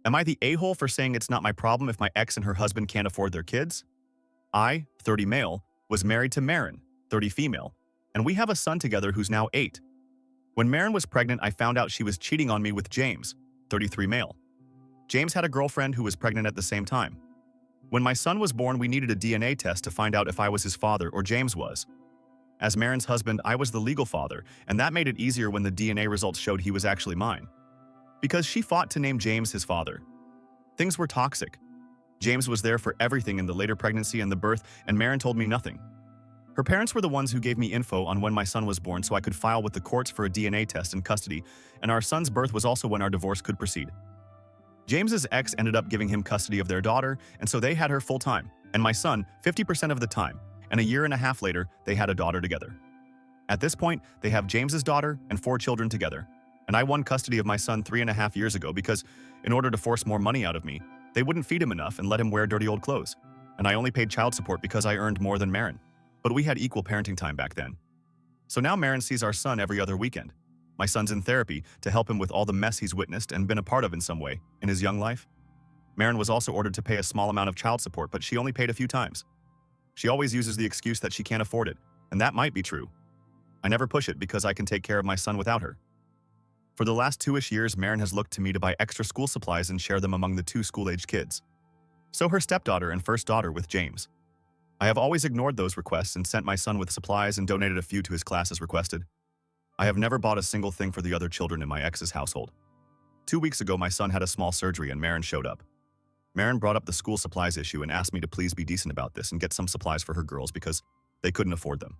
Am I the a-hole for saying it's not my problem if my ex and her husband can't afford their kids? I, 30 male, was married to Marin, 30 female, and we have a son together who's now 8. When Marin was pregnant, I found out she was cheating on me with James, 33 male. James had a girlfriend who was pregnant at the same time. When my son was born, we needed a DNA test to find out if I was his father or James was. As Marin's husband, I was the legal father, and that made it easier when the DNA results showed he was actually mine. Because she fought to name James his father. Things were toxic. James was there for everything in the later pregnancy and the birth, and Marin told me nothing. Her parents were the ones who gave me info on when my son was born so I could file with the courts for a DNA test in custody, and our son's birth was also when our divorce could proceed. James's ex ended up giving him custody of their daughter, and so they had her full-time, and my son 50% of the time, and a year and a half later, they had a daughter together. At this point, they have James's daughter and 4 children together, and I won custody of my son 3.5 years ago because, in order to force more money out of me, they wouldn't feed him enough and let him wear dirty old clothes, and I only paid child support because I earned more than Marin. But we had equal parenting time back then. So now Marin sees our son every other weekend. My son's in therapy to help him with all the mess he's witnessed and been a part of in some way in his young life. Marin was also ordered to pay a small amount of child support, but she only paid a few times. She always uses the excuse that she can't afford it, and that might be true. I never push it because I can take care of my son without her. For the last 2-ish years, Marin has looked to me to buy extra school supplies and share them among the 2 school-age kids. So her stepdaughter and first daughter with James. I have always ignored those requests and sent my son with supplies and donated a few to his class as requested. I have never bought a single thing for the other children in my ex's household. 2 weeks ago, my son had a small surgery and Marin showed up. Marin brought up the school supplies issue and asked me to please be decent about this and get some supplies for her girls because they couldn't afford them.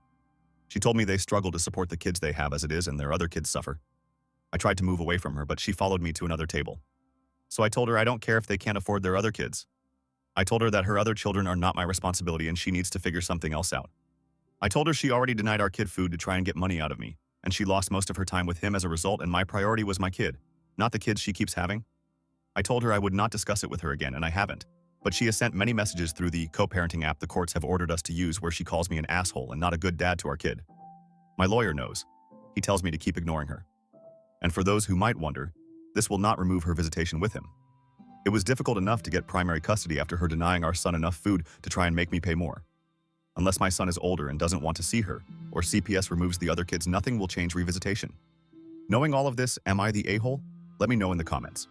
She told me they struggle to support the kids they have as it is and their other kids suffer. I tried to move away from her, but she followed me to another table. So I told her I don't care if they can't afford their other kids. I told her that her other children are not my responsibility and she needs to figure something else out. I told her she already denied our kid food to try and get money out of me, and she lost most of her time with him as a result, and my priority was my kid, not the kids she keeps having. I told her I would not discuss it with her again, and I haven't, but she has sent many messages through the co-parenting app the courts have ordered us to use where she calls me an asshole and not a good dad to our kid. My lawyer knows. He tells me to keep ignoring her. And for those who might wonder, this will not remove her visitation with him. It was difficult enough to get primary custody after her denying our son enough food to try and make me pay more. Unless my son is older and doesn't want to see her, or CPS removes the other kids, nothing will change revisitation. Knowing all of this, am I the a-hole? Let me know in the comments.